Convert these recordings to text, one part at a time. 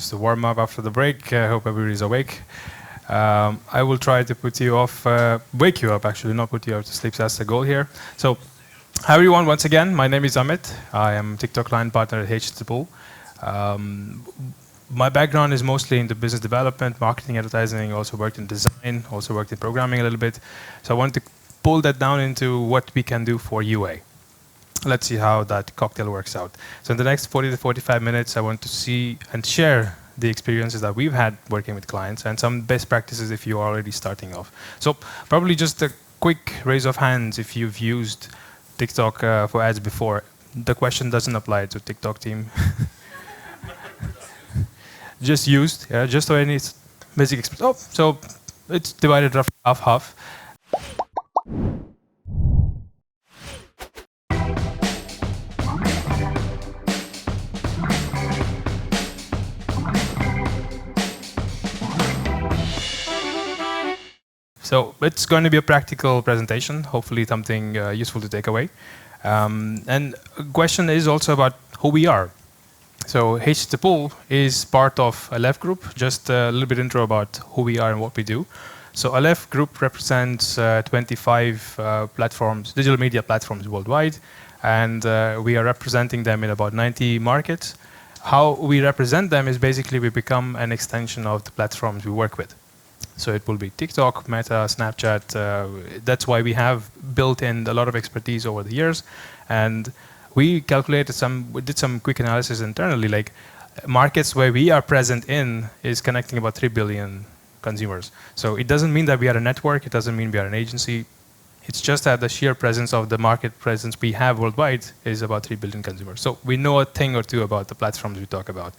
just a warm-up after the break. I hope everybody's awake. I will try to put you off, wake you up actually, not put you off to sleep. So that's the goal here. So, hi everyone, once again, my name is Amit. I am TikTok client partner at Httpool. My background is mostly into business development, marketing, advertising, also worked in design, also worked in programming a little bit. So I want to pull that down into what we can do for UA. Let's see how that cocktail works out. So in the next 40 to 45 minutes, I want to see and share the experiences that we've had working with clients and some best practices if you're already starting off. So probably just a quick raise of hands if you've used TikTok for ads before. The question doesn't apply to TikTok team. Just used, yeah, just so any basic experience. Oh, so it's divided roughly half-half. So it's going to be a practical presentation, hopefully something useful to take away. And a question is also about who we are. So Httpool is part of Aleph Group. Just a little bit intro about who we are and what we do. So Aleph Group represents 25 platforms, digital media platforms worldwide, and we are representing them in about 90 markets. How we represent them is basically we become an extension of the platforms we work with. So it will be TikTok, Meta, Snapchat. That's why we have built in a lot of expertise over the years. And we did some quick analysis internally, like markets where we are present in is connecting about 3 billion consumers. So it doesn't mean that we are a network, it doesn't mean we are an agency. It's just that the sheer presence of the market presence we have worldwide is about 3 billion consumers. So we know a thing or two about the platforms we talk about.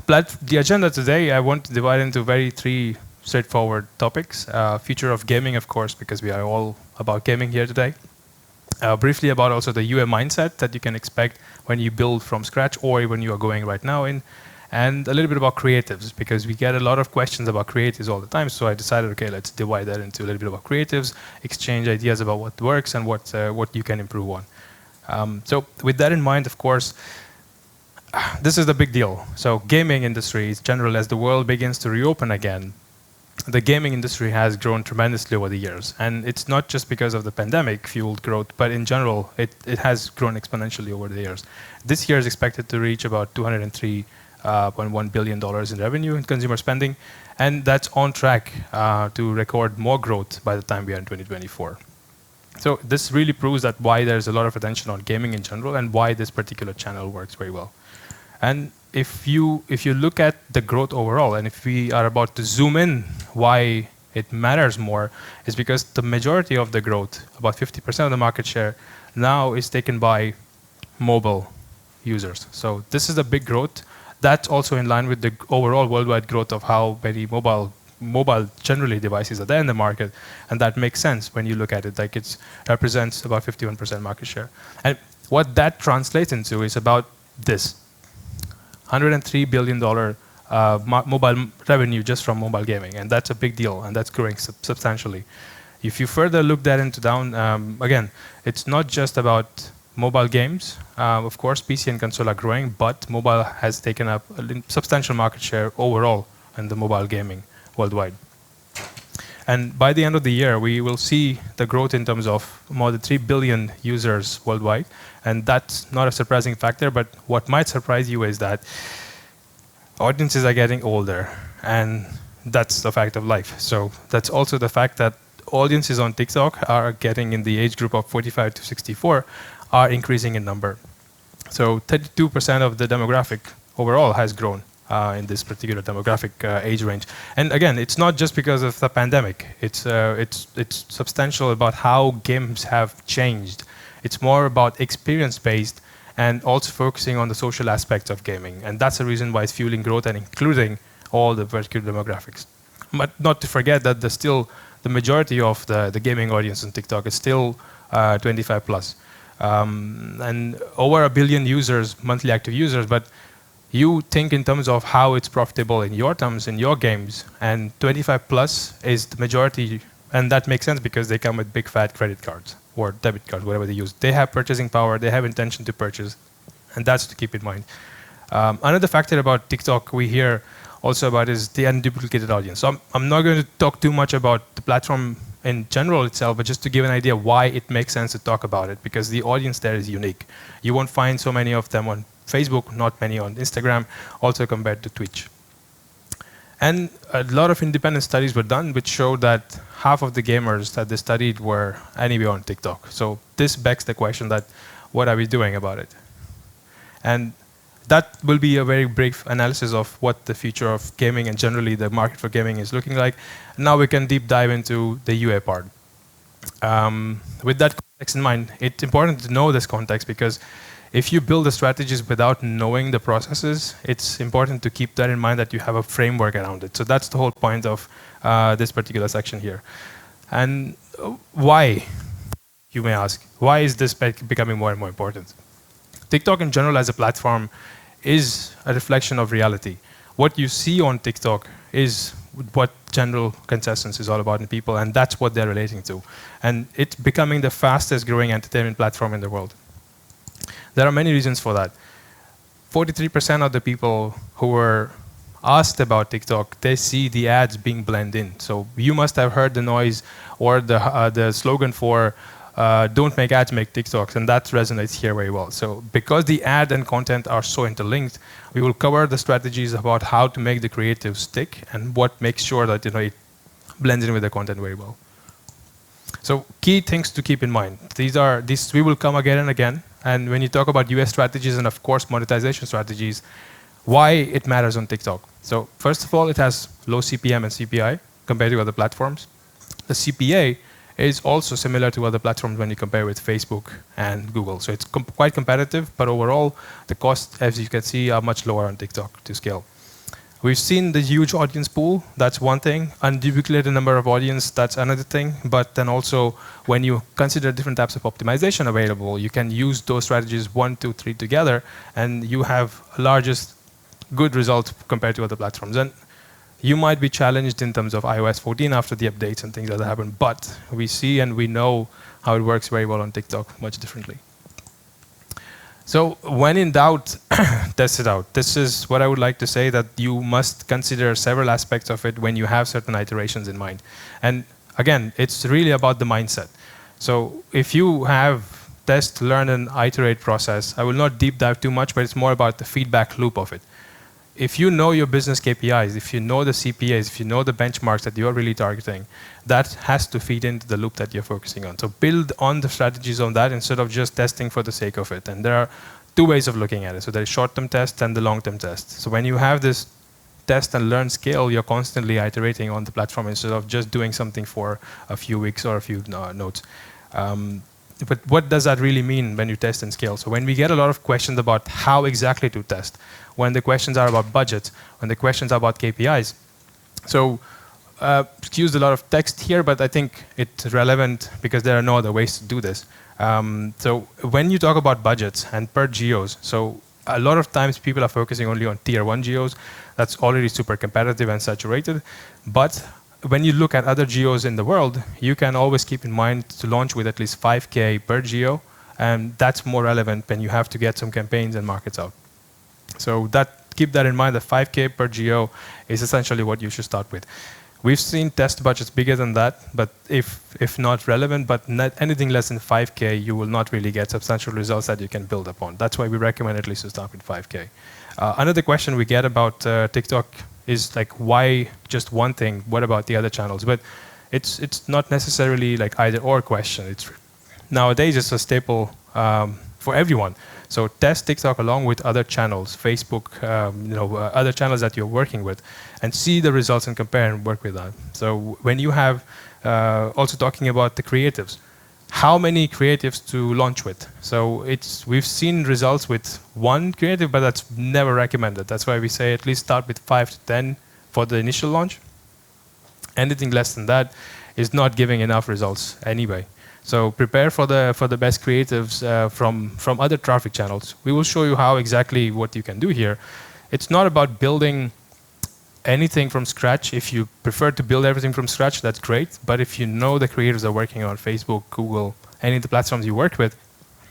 The agenda today, I want to divide into three straightforward topics. Future of gaming, of course, because we are all about gaming here today. Briefly about also the UA mindset that you can expect when you build from scratch or when you are going right now in. And a little bit about creatives, because we get a lot of questions about creatives all the time. So I decided, okay, let's divide that into a little bit about creatives, exchange ideas about what works and what you can improve on. So with that in mind, of course, this is the big deal. So gaming industry in general, as the world begins to reopen again, the gaming industry has grown tremendously over the years. And it's not just because of the pandemic fueled growth, but in general, it has grown exponentially over the years. This year is expected to reach about $203.1 billion in revenue in consumer spending. And that's on track to record more growth by the time we are in 2024. So this really proves that why there's a lot of attention on gaming in general and why this particular channel works very well. And if you look at the growth overall, and if we are about to zoom in why it matters more, is because the majority of the growth, about 50% of the market share, now is taken by mobile users. So this is a big growth. That's also in line with the overall worldwide growth of how many mobile generally devices are there in the market, and that makes sense when you look at it. Like it represents about 51% market share. And what that translates into is about this. $103 billion mobile revenue just from mobile gaming, and that's a big deal, and that's growing substantially. If you further look that into down, again, it's not just about mobile games. Of course, PC and console are growing, but mobile has taken up a substantial market share overall in the mobile gaming worldwide. And by the end of the year, we will see the growth in terms of more than 3 billion users worldwide. And that's not a surprising factor, but what might surprise you is that audiences are getting older. And that's the fact of life. So that's also the fact that audiences on TikTok are getting in the age group of 45 to 64 are increasing in number. So 32% of the demographic overall has grown. In this particular demographic age range. And again, it's not just because of the pandemic. It's substantial about how games have changed. It's more about experience-based and also focusing on the social aspects of gaming. And that's the reason why it's fueling growth and including all the vertical demographics. But not to forget that the majority of the gaming audience on TikTok is still 25 plus. And over 1 billion users, monthly active users, but you think in terms of how it's profitable in your terms, in your games, and 25 plus is the majority, and that makes sense because they come with big fat credit cards or debit cards, whatever they use. They have purchasing power, they have intention to purchase, and that's to keep in mind. Another factor about TikTok we hear also about is the unduplicated audience. So I'm not going to talk too much about the platform in general itself, but just to give an idea why it makes sense to talk about it, because the audience there is unique. You won't find so many of them on Facebook, not many on Instagram, also compared to Twitch. And a lot of independent studies were done which showed that half of the gamers that they studied were anyway on TikTok. So this begs the question that what are we doing about it? And that will be a very brief analysis of what the future of gaming and generally the market for gaming is looking like. Now we can deep dive into the UA part. With that context in mind, it's important to know this context because if you build the strategies without knowing the processes, it's important to keep that in mind that you have a framework around it. So that's the whole point of this particular section here. And why, you may ask, why is this becoming more and more important? TikTok in general as a platform is a reflection of reality. What you see on TikTok is what general consensus is all about in people, and that's what they're relating to. And it's becoming the fastest growing entertainment platform in the world. There are many reasons for that. 43% of the people who were asked about TikTok, they see the ads being blended in. So you must have heard the noise or the slogan for don't make ads, make TikToks, and that resonates here very well. So because the ad and content are so interlinked, we will cover the strategies about how to make the creative stick and what makes sure that it blends in with the content very well. So key things to keep in mind. These we will come again and again. And when you talk about US strategies and of course monetization strategies, why it matters on TikTok. So first of all, it has low CPM and CPI compared to other platforms. The CPA is also similar to other platforms when you compare with Facebook and Google. So it's quite competitive, but overall, the costs, as you can see, are much lower on TikTok to scale. We've seen the huge audience pool, that's one thing. Unduplicated number of audience, that's another thing. But then also, when you consider different types of optimization available, you can use those strategies 1, 2, 3 together, and you have largest good results compared to other platforms. And you might be challenged in terms of iOS 14 after the updates and things like that happen, but we see and we know how it works very well on TikTok much differently. So when in doubt, test it out. This is what I would like to say, that you must consider several aspects of it when you have certain iterations in mind. And again, it's really about the mindset. So if you have test, learn, and iterate process, I will not deep dive too much, but it's more about the feedback loop of it. If you know your business KPIs, if you know the CPAs, if you know the benchmarks that you're really targeting, that has to feed into the loop that you're focusing on. So build on the strategies on that instead of just testing for the sake of it. And there are two ways of looking at it. So there's short-term test and the long-term test. So when you have this test and learn scale, you're constantly iterating on the platform instead of just doing something for a few weeks or a few notes. But what does that really mean when you test and scale? So when we get a lot of questions about how exactly to test, when the questions are about budgets, when the questions are about KPIs. So excuse a lot of text here, but I think it's relevant because there are no other ways to do this. So when you talk about budgets and per geos, so a lot of times people are focusing only on tier 1 geos. That's already super competitive and saturated. But when you look at other geos in the world, you can always keep in mind to launch with at least 5K per geo, and that's more relevant when you have to get some campaigns and markets out. So keep that in mind, that 5K per geo is essentially what you should start with. We've seen test budgets bigger than that, but if not relevant, but anything less than 5K, you will not really get substantial results that you can build upon. That's why we recommend at least to start with 5K. Another question we get about TikTok is like, why just one thing? What about the other channels? But it's not necessarily like either or question. Nowadays it's a staple for everyone. So test TikTok along with other channels, Facebook, other channels that you're working with, and see the results and compare and work with that. So when you have also talking about the creatives, how many creatives to launch with? So we've seen results with one creative, but that's never recommended. That's why we say at least start with 5 to 10 for the initial launch. Anything less than that is not giving enough results anyway. So prepare for the best creatives from other traffic channels. We will show you how exactly what you can do here. It's not about building anything from scratch. If you prefer to build everything from scratch, that's great. But if you know the creators are working on Facebook, Google, any of the platforms you work with,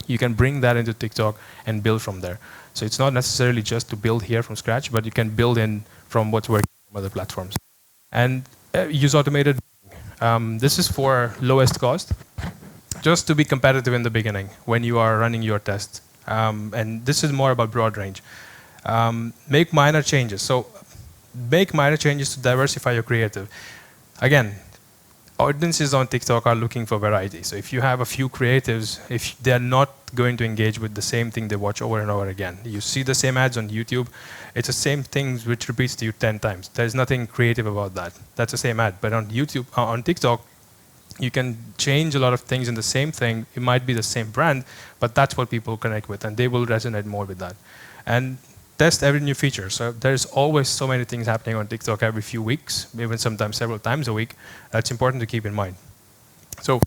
you can bring that into TikTok and build from there. So it's not necessarily just to build here from scratch, but you can build in from what's working from other platforms. And use automated. This is for lowest cost, just to be competitive in the beginning when you are running your tests. And this is more about broad range. Make minor changes. So make minor changes to diversify your creative. Again, audiences on TikTok are looking for variety. So if you have a few creatives, if they're not going to engage with the same thing they watch over and over again, you see the same ads on YouTube, it's the same thing which repeats to you 10 times. There's nothing creative about that. That's the same ad. But on YouTube, on TikTok, you can change a lot of things in the same thing. It might be the same brand, but that's what people connect with, and they will resonate more with that. And test every new feature. So there's always so many things happening on TikTok every few weeks, even sometimes several times a week. That's important to keep in mind. So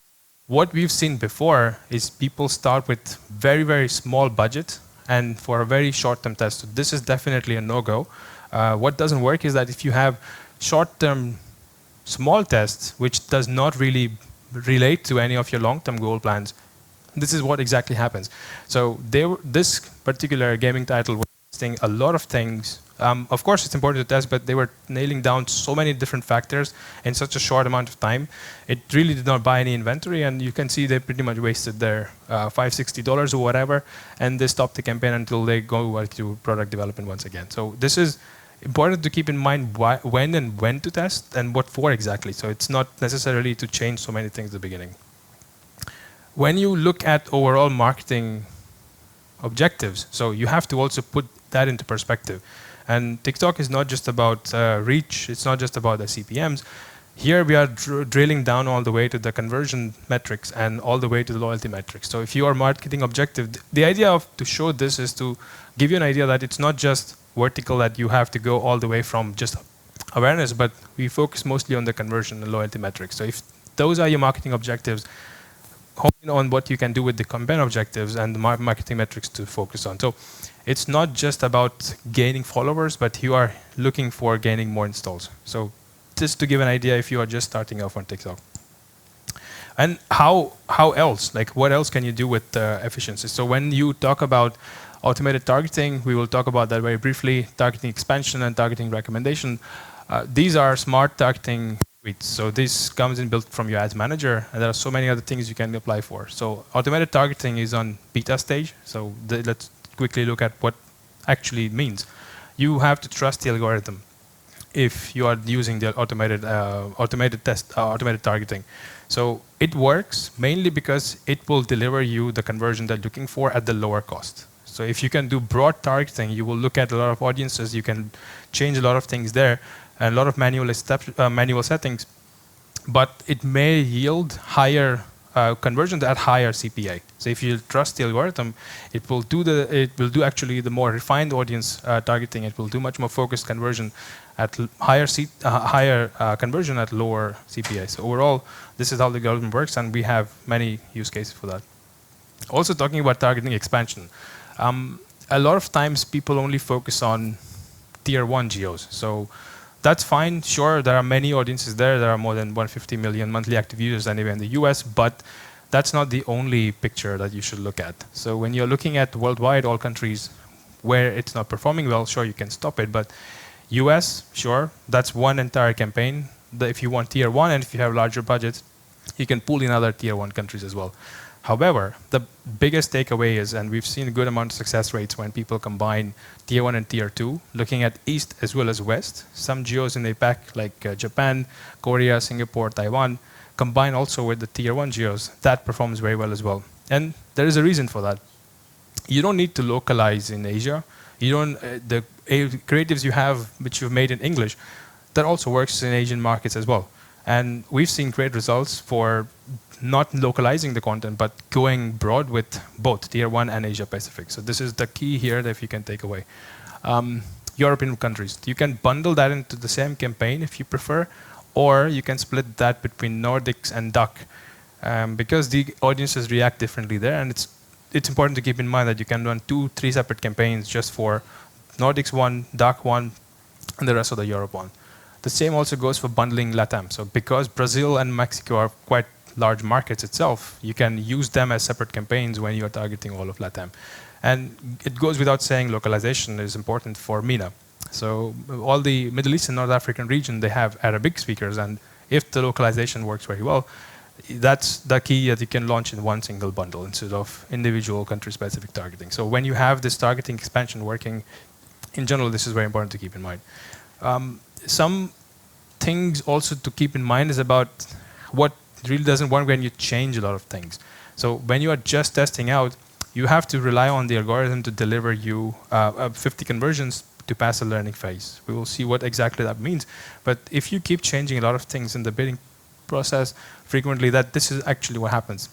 what we've seen before is people start with very, very small budget and for a very short-term test. So this is definitely a no-go. What doesn't work is that if you have short-term small tests, which does not really relate to any of your long-term goal plans, this is what exactly happens. So this particular gaming title was testing a lot of things. Of course, it's important to test, but they were nailing down so many different factors in such a short amount of time. It really did not buy any inventory, and you can see they pretty much wasted their $560 or whatever, and they stopped the campaign until they go to product development once again. So this is important to keep in mind when to test and what for exactly. So it's not necessarily to change so many things at the beginning. When you look at overall marketing objectives, so you have to also put that into perspective. And TikTok is not just about reach, it's not just about the CPMs. Here we are drilling down all the way to the conversion metrics and all the way to the loyalty metrics. So if you are marketing objective, the idea to show this is to give you an idea that it's not just vertical, that you have to go all the way from just awareness, but we focus mostly on the conversion and loyalty metrics. So if those are your marketing objectives, hone in on what you can do with the campaign objectives and the marketing metrics to focus on. So it's not just about gaining followers, but you are looking for gaining more installs. So just to give an idea if you are just starting off on TikTok. And how else? Like what else can you do with efficiency? So when you talk about automated targeting, we will talk about that very briefly, targeting expansion and targeting recommendation. These are smart targeting suites. So this comes in built from your ads manager, and there are so many other things you can apply for. So automated targeting is on beta stage. So let's quickly look at what actually it means. You have to trust the algorithm if you are using the automated targeting. So it works mainly because it will deliver you the conversion that you're looking for at the lower cost. So if you can do broad targeting, you will look at a lot of audiences, you can change a lot of things there, and a lot of manual settings, but it may yield higher conversions at higher CPA. So if you trust the algorithm, it will do actually the more refined audience targeting. It will do much more focused conversion at higher conversion at lower CPA. So overall, this is how the algorithm works, and we have many use cases for that. Also talking about targeting expansion. A lot of times people only focus on tier 1 geos. So that's fine. Sure, there are many audiences there. There are more than 150 million monthly active users anyway in the US, but that's not the only picture that you should look at. So when you're looking at worldwide, all countries where it's not performing well, sure, you can stop it. But US, sure, that's one entire campaign. If you want tier 1 and if you have larger budgets, you can pull in other tier 1 countries as well. However, the biggest takeaway is, and we've seen a good amount of success rates when people combine tier 1 and tier 2, looking at east as well as west. Some geos in APAC, like Japan, Korea, Singapore, Taiwan, combine also with the tier 1 geos. That performs very well as well. And there is a reason for that. You don't need to localize in Asia. You don't, the creatives you have, which you've made in English, that also works in Asian markets as well. And we've seen great results for not localizing the content, but going broad with both tier 1 and Asia Pacific. So this is the key here that you can take away. European countries, you can bundle that into the same campaign if you prefer, or you can split that between Nordics and DACH, because the audiences react differently there, and it's important to keep in mind that you can run 2-3 separate campaigns just for Nordics 1, DACH 1, and the rest of the Europe 1. The same also goes for bundling LATAM. So because Brazil and Mexico are quite large markets itself, you can use them as separate campaigns when you are targeting all of LATAM. And it goes without saying localization is important for MENA. So all the Middle East and North African region, they have Arabic speakers, and if the localization works very well, that's the key that you can launch in one single bundle instead of individual country-specific targeting. So when you have this targeting expansion working, in general, this is very important to keep in mind. Some things also to keep in mind is about what really doesn't work when you change a lot of things. So when you are just testing out, you have to rely on the algorithm to deliver you 50 conversions to pass a learning phase. We will see what exactly that means. But if you keep changing a lot of things in the bidding process frequently, that this is actually what happens.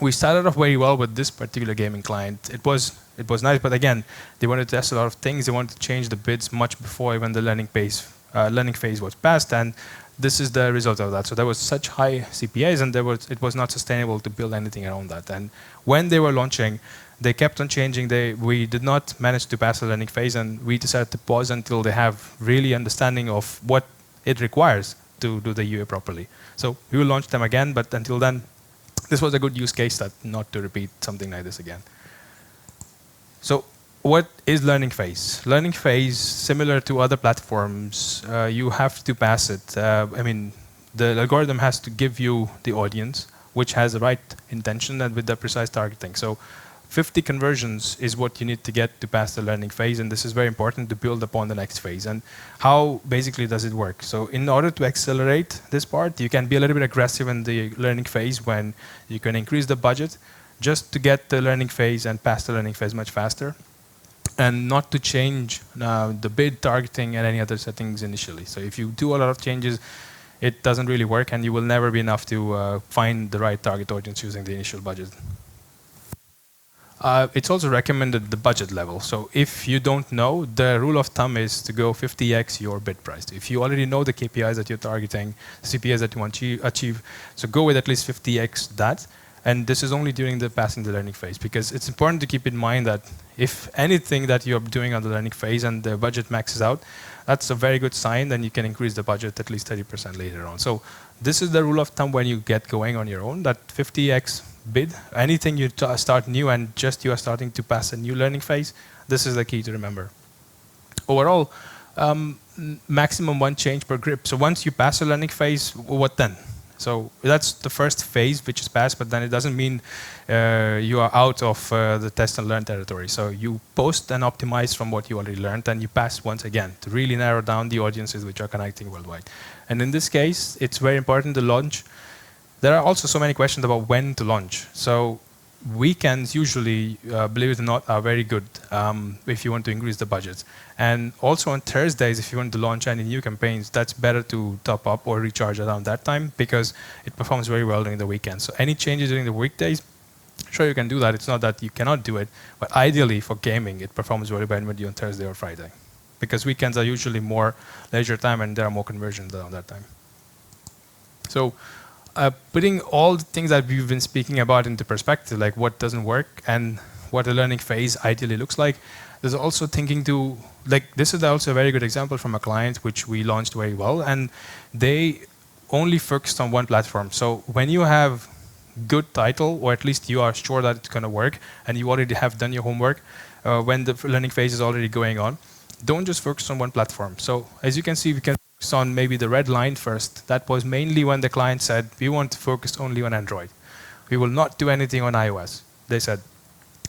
We started off very well with this particular gaming client. It was nice, but again, they wanted to test a lot of things. They wanted to change the bids much before even the learning phase was passed, and this is the result of that. So there was such high CPAs, and it was not sustainable to build anything around that. And when they were launching, they kept on changing. We did not manage to pass the learning phase, and we decided to pause until they have really understanding of what it requires to do the UA properly. So we will launch them again, but until then, this was a good use case that not to repeat something like this again. So what is learning phase? Learning phase, similar to other platforms, you have to pass it. I mean, the algorithm has to give you the audience, which has the right intention and with the precise targeting. So 50 conversions is what you need to get to pass the learning phase, and this is very important to build upon the next phase. And how basically does it work? So in order to accelerate this part, you can be a little bit aggressive in the learning phase when you can increase the budget just to get the learning phase and pass the learning phase much faster, and not to change the bid targeting and any other settings initially. So if you do a lot of changes, it doesn't really work, and you will never be enough to find the right target audience using the initial budget. It's also recommended the budget level. So if you don't know, the rule of thumb is to go 50x your bid price. If you already know the KPIs that you're targeting, CPAs that you want to achieve, so go with at least 50x that. And this is only during the passing the learning phase, because it's important to keep in mind that if anything that you're doing on the learning phase and the budget maxes out, that's a very good sign. Then you can increase the budget at least 30% later on. So this is the rule of thumb when you get going on your own, that 50x bid, anything you start new and just you are starting to pass a new learning phase, this is the key to remember. Overall, maximum one change per grip. So once you pass a learning phase, what then? So that's the first phase which is passed, but then it doesn't mean you are out of the test and learn territory. So you post and optimize from what you already learned, and you pass once again to really narrow down the audiences which are connecting worldwide. And in this case, it's very important to launch. There are also so many questions about when to launch. So weekends usually, believe it or not, are very good if you want to increase the budget. And also on Thursdays, if you want to launch any new campaigns, that's better to top up or recharge around that time, because it performs very well during the weekend. So any changes during the weekdays, sure, you can do that. It's not that you cannot do it, but ideally for gaming, it performs very well when you do on Thursday or Friday, because weekends are usually more leisure time and there are more conversions around that time. So putting all the things that we've been speaking about into perspective, like what doesn't work and what a learning phase ideally looks like, there's also thinking to, like, this is also a very good example from a client which we launched very well, and they only focused on one platform. So when you have good title, or at least you are sure that it's going to work, and you already have done your homework, when the learning phase is already going on, don't just focus on one platform. So as you can see, we can focus on maybe the red line first. That was mainly when the client said, we want to focus only on Android. We will not do anything on iOS, they said.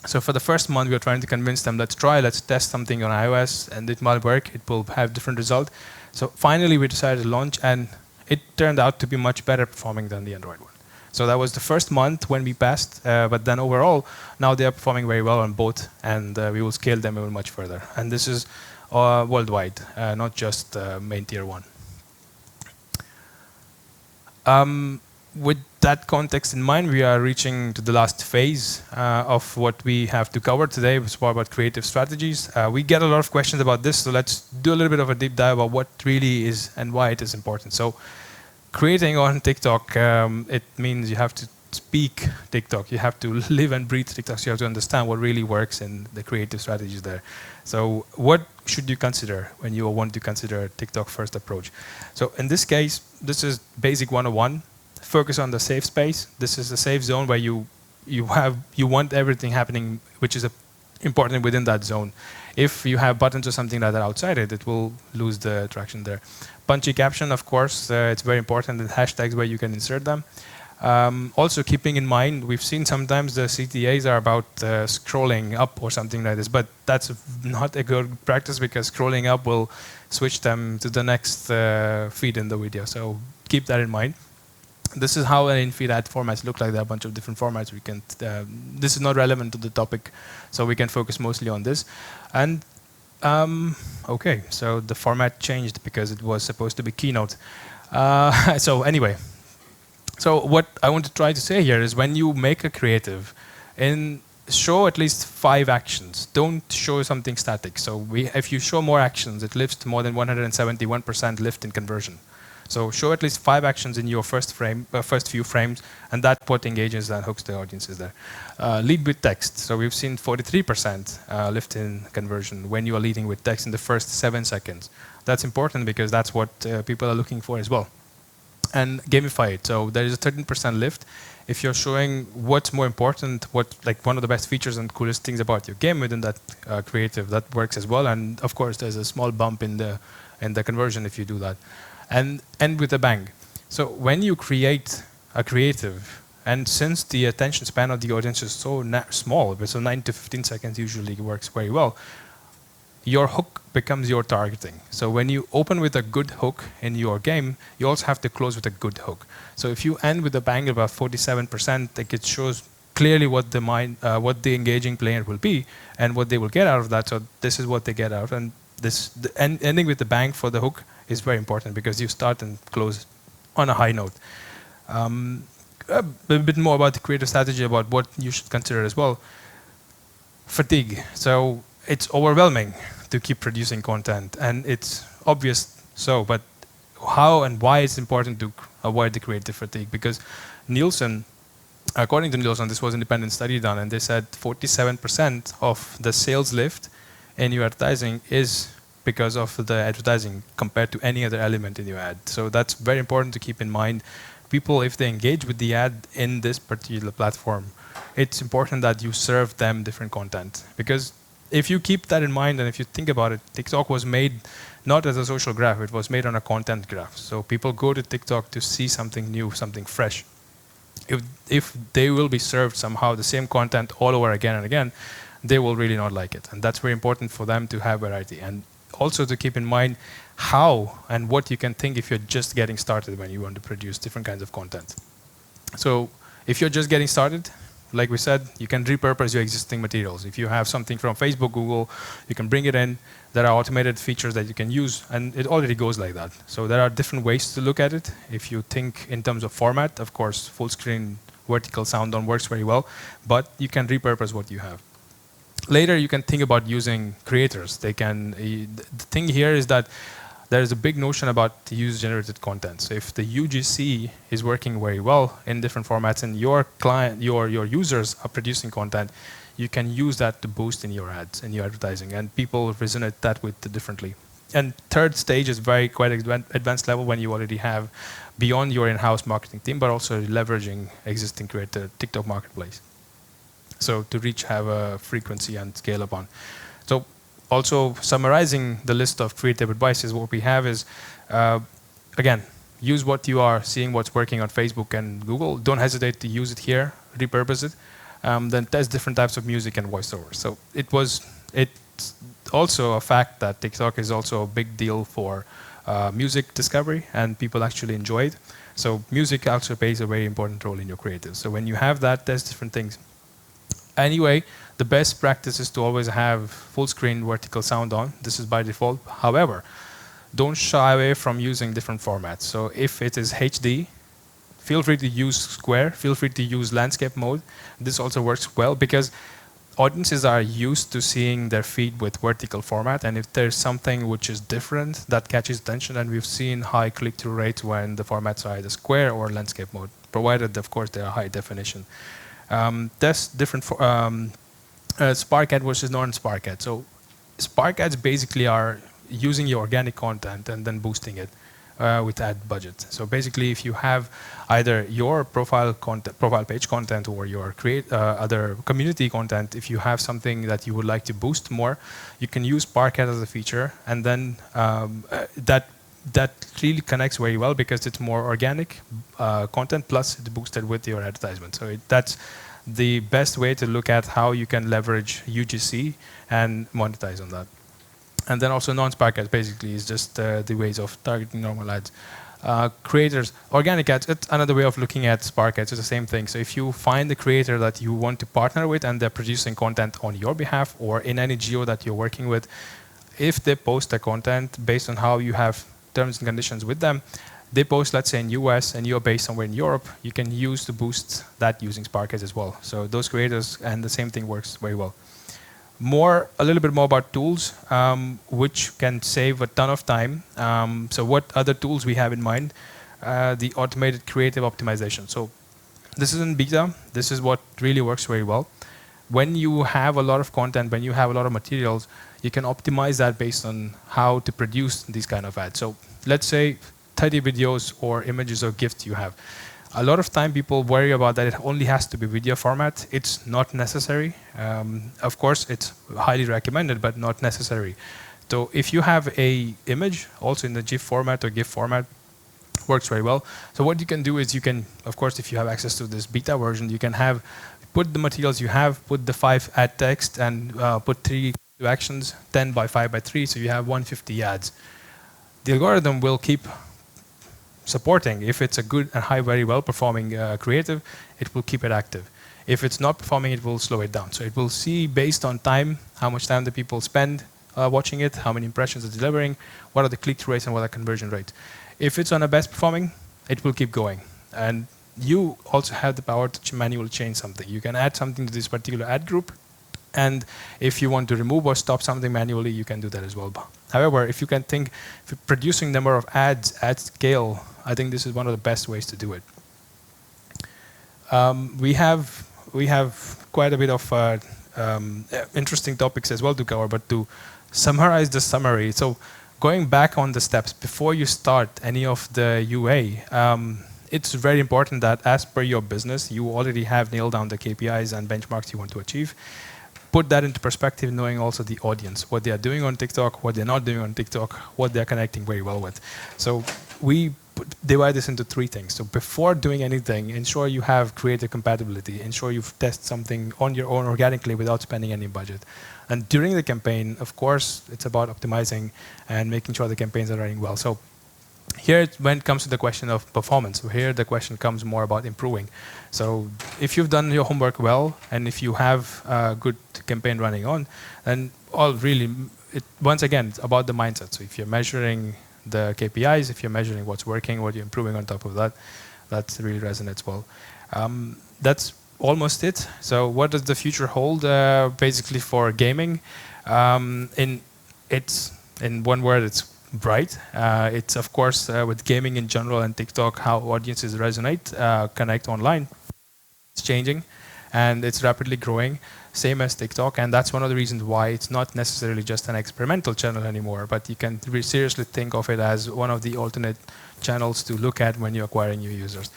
So for the first month, we were trying to convince them, let's test something on iOS, and it might work. It will have different result. So finally, we decided to launch, and it turned out to be much better performing than the Android one. So that was the first month when we passed, but then overall, now they are performing very well on both, and we will scale them even much further. And this is worldwide, not just main tier 1. With that context in mind, we are reaching to the last phase of what we have to cover today, which is about creative strategies. We get a lot of questions about this, so let's do a little bit of a deep dive about what really is and why it is important. So creating on TikTok, it means you have to speak TikTok. You have to live and breathe TikTok. So you have to understand what really works and the creative strategies there. So what should you consider when you want to consider a TikTok first approach? So in this case, this is basic 101. Focus on the safe space. This is a safe zone where you want everything happening which is important within that zone. If you have buttons or something like that outside it, it will lose the attraction there. Punchy caption, of course, it's very important, and hashtags where you can insert them. Also keeping in mind, we've seen sometimes the CTAs are about scrolling up or something like this, but that's not a good practice because scrolling up will switch them to the next feed in the video. So keep that in mind. This is how an in-feed ad formats look like. There are a bunch of different formats. We can. This is not relevant to the topic, so we can focus mostly on this. And okay, so the format changed because it was supposed to be Keynote. So anyway. So what I want to try to say here is when you make a creative, show at least 5 actions. Don't show something static. So if you show more actions, it lifts to more than 171% lift in conversion. So show at least 5 actions in your first few frames, and that's what engages and hooks the audiences there. Lead with text. So we've seen 43% lift in conversion when you are leading with text in the first 7 seconds. That's important because that's what people are looking for as well. And gamify it. So there is a 13% lift. If you're showing what's more important, like one of the best features and coolest things about your game within that creative, that works as well. And of course, there's a small bump in the conversion if you do that. And end with a bang. So when you create a creative, and since the attention span of the audience is so small, so 9 to 15 seconds usually works very well, your hook becomes your targeting. So when you open with a good hook in your game, you also have to close with a good hook. So if you end with a bang of about 47%, like it shows clearly what the engaging player will be and what they will get out of that. So this is what they get out. And ending with the bang for the hook is very important because you start and close on a high note. A bit more about the creative strategy, about what you should consider as well. Fatigue. So it's overwhelming to keep producing content, and it's obvious so, but how and why it's important to avoid the creative fatigue? Because Nielsen, according to Nielsen, this was an independent study done, and they said 47% of the sales lift in your advertising is because of the advertising compared to any other element in your ad. So that's very important to keep in mind. People, if they engage with the ad in this particular platform, it's important that you serve them different content. Because if you keep that in mind and if you think about it, TikTok was made not as a social graph, it was made on a content graph. So people go to TikTok to see something new, something fresh. If they will be served somehow the same content all over again and again, they will really not like it. And that's very important for them to have variety. And also to keep in mind how and what you can think if you're just getting started when you want to produce different kinds of content. So if you're just getting started, like we said, you can repurpose your existing materials. If you have something from Facebook, Google, you can bring it in. There are automated features that you can use, and it already goes like that. So there are different ways to look at it. If you think in terms of format, of course, full screen vertical sound on works very well, but you can repurpose what you have. Later, you can think about using creators. The thing here is that there is a big notion about user-generated content. So if the UGC is working very well in different formats and your client, your users are producing content, you can use that to boost in your ads, in your advertising, and people resonate that with differently. And third stage is quite advanced level when you already have beyond your in-house marketing team, but also leveraging existing creator TikTok marketplace. So to have a frequency and scale upon. So also summarizing the list of creative advices, what we have is, again, use what you are seeing, what's working on Facebook and Google. Don't hesitate to use it here, repurpose it. Then test different types of music and voiceover. So it's also a fact that TikTok is also a big deal for music discovery, and people actually enjoy it. So music also plays a very important role in your creative. So when you have that, test different things. Anyway, the best practice is to always have full screen vertical sound on. This is by default. However, don't shy away from using different formats. So if it is HD, feel free to use square, feel free to use landscape mode. This also works well because audiences are used to seeing their feed with vertical format, and if there's something which is different, that catches attention, and we've seen high click-through rates when the formats are either square or landscape mode, provided, of course, they are high definition. Test different Spark ad versus non-Spark ad. So Spark ads basically are using your organic content and then boosting it with ad budget. So basically, if you have either your profile page content or your other community content, if you have something that you would like to boost more, you can use Spark ads as a feature, and then that really connects very well because it's more organic content plus it's boosted with your advertisement. So that's the best way to look at how you can leverage UGC and monetize on that. And then also non-Spark ads basically is just the ways of targeting normal ads. Creators, organic ads, it's another way of looking at Spark ads. It's the same thing. So if you find the creator that you want to partner with and they're producing content on your behalf or in any geo that you're working with, if they post the content based on how you have terms and conditions with them, they post, let's say, in US and you're based somewhere in Europe, you can use to boost that using Spark ads as well. So those creators, and the same thing works very well. A little bit more about tools, which can save a ton of time. So what other tools we have in mind? The automated creative optimization. So this is in beta. This is what really works very well. When you have a lot of content, when you have a lot of materials, you can optimize that based on how to produce these kind of ads. So let's say 30 videos or images or GIFs you have. A lot of time people worry about that it only has to be video format. It's not necessary. Of course, it's highly recommended, but not necessary. So if you have a image, also in the GIF format or GIF format, works very well. So what you can do is you can, of course, if you have access to this beta version, you can put the materials you have, put the 5 ad text, and put 3 actions, 10 by 5 by 3, so you have 150 ads. The algorithm will keep supporting. If it's a good and very well performing creative, it will keep it active. If it's not performing, it will slow it down. So it will see based on time, how much time the people spend watching it, how many impressions it's delivering, what are the click-through rates and what are conversion rates. If it's on a best performing, it will keep going. And you also have the power to manually change something. You can add something to this particular ad group, and if you want to remove or stop something manually, you can do that as well. However, if you can think, if you're producing number of ads at scale, I think this is one of the best ways to do it. We have quite a bit of interesting topics as well to cover, but to summarize the summary. So going back on the steps, before you start any of the UA, it's very important that as per your business, you already have nailed down the KPIs and benchmarks you want to achieve. Put that into perspective, knowing also the audience, what they are doing on TikTok, what they're not doing on TikTok, what they're connecting very well with. So we divide this into 3 things. So before doing anything, ensure you have creative compatibility, ensure you test something on your own organically without spending any budget. And during the campaign, of course, it's about optimizing and making sure the campaigns are running well. So here, when it comes to the question of performance, so here the question comes more about improving. So if you've done your homework well, and if you have a good campaign running on, then once again, it's about the mindset. So if you're measuring the KPIs, if you're measuring what's working, what you're improving on top of that, that really resonates well. That's almost it. So what does the future hold basically for gaming? In one word, it's bright. It's of course with gaming in general and TikTok, how audiences resonate, connect online. It's changing and it's rapidly growing, same as TikTok, and that's one of the reasons why it's not necessarily just an experimental channel anymore, but you can seriously think of it as one of the alternate channels to look at when you're acquiring new users.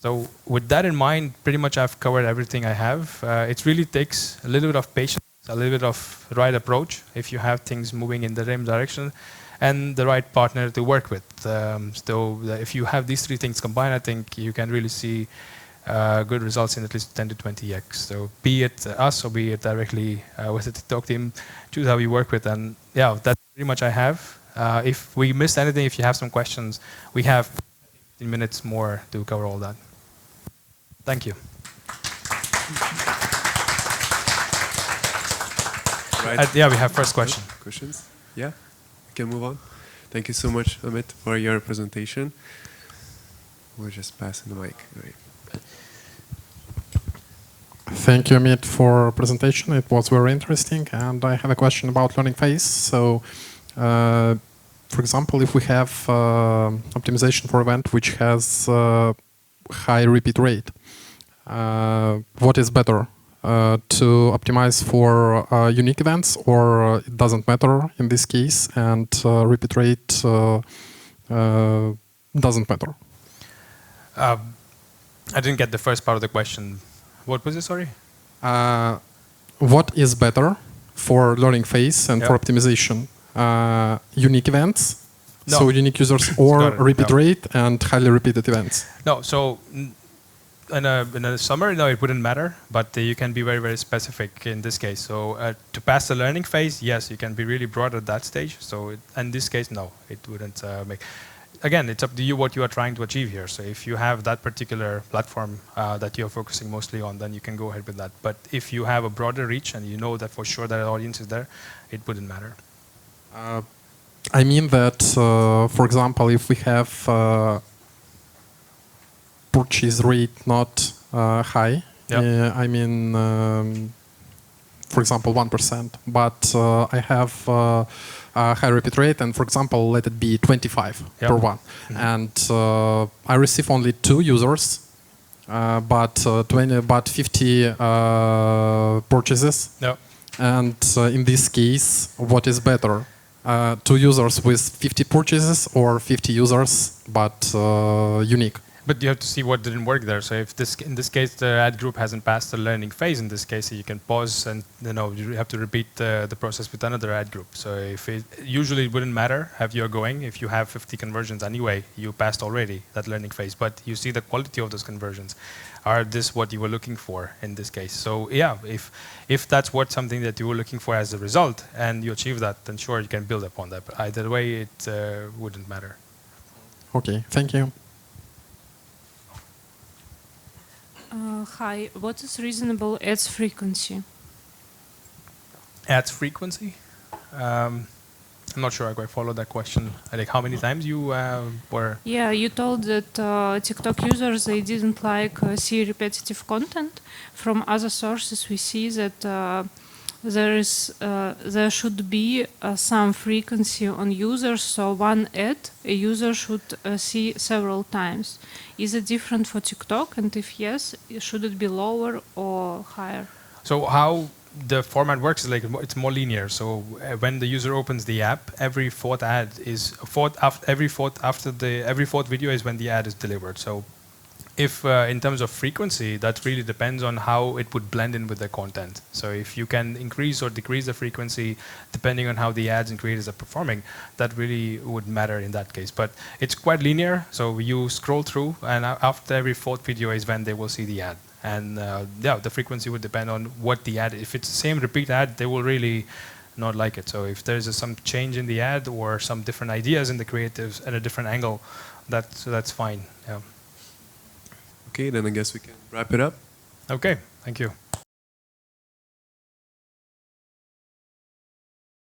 So with that in mind, pretty much I've covered everything I have. It really takes a little bit of patience, a little bit of the right approach if you have things moving in the same direction, and the right partner to work with. So if you have these 3 things combined, I think you can really see good results in at least 10 to 20x. So be it us or be it directly with the TikTok team, choose how you work with. And yeah, that's pretty much I have. If we missed anything, if you have some questions, we have 15 minutes more to cover all that. Thank you. Right. Yeah, we have first question. Questions? Yeah, we can move on. Thank you so much, Amit, for your presentation. We're just passing the mic. Right. Thank you, Amit, for presentation. It was very interesting. And I have a question about learning phase. So, for example, if we have optimization for event which has high repeat rate, what is better? to optimize for unique events, or it doesn't matter in this case, and repeat rate doesn't matter? I didn't get the first part of the question. What was it, sorry? What is better for learning phase and for optimization? Unique events, No. so unique users, or repeat No. rate and highly repeated events? No, so in a summary, no, it wouldn't matter, but you can be very, very specific in this case. So to pass the learning phase, yes, you can be really broad at that stage. So in this case, no, it wouldn't make. Again, it's up to you what you are trying to achieve here. So if you have that particular platform that you're focusing mostly on, then you can go ahead with that. But if you have a broader reach and you know that for sure that an audience is there, it wouldn't matter. I mean that, for example, if we have purchase rate not high, I mean, for example, 1%, but I have a high repeat rate, and for example, let it be 25 per one. And I receive only 2 users, but 50 purchases. And in this case, what is better? 2 users with 50 purchases, or 50 users but unique? But you have to see what didn't work there. So if in this case the ad group hasn't passed the learning phase, in this case you can pause and you have to repeat the process with another ad group. So if usually it wouldn't matter how you're going. If you have 50 conversions anyway, you passed already that learning phase. But you see the quality of those conversions. Are this what you were looking for in this case? So yeah, if that's something that you were looking for as a result and you achieve that, then sure you can build upon that. But either way, it wouldn't matter. Okay, thank you. Hi, what is reasonable ads frequency? Ads frequency? I'm not sure I quite follow that question. Like how many times you were? Yeah, you told that TikTok users, they didn't see repetitive content. From other sources, we see that there should be some frequency on users, so one ad a user should see several times. Is it different for TikTok, and if yes, should it be lower or higher? So how the format works is it's more linear. So when the user opens the app, every fourth video is when the ad is delivered. So if in terms of frequency, that really depends on how it would blend in with the content. So if you can increase or decrease the frequency depending on how the ads and creators are performing, that really would matter in that case. But it's quite linear. So you scroll through, and after every 4th video is when they will see the ad. And the frequency would depend on what the ad is. If it's the same repeat ad, they will really not like it. So if there's some change in the ad or some different ideas in the creatives at a different angle, that's fine. Yeah. Okay, then I guess we can wrap it up. Okay, thank you.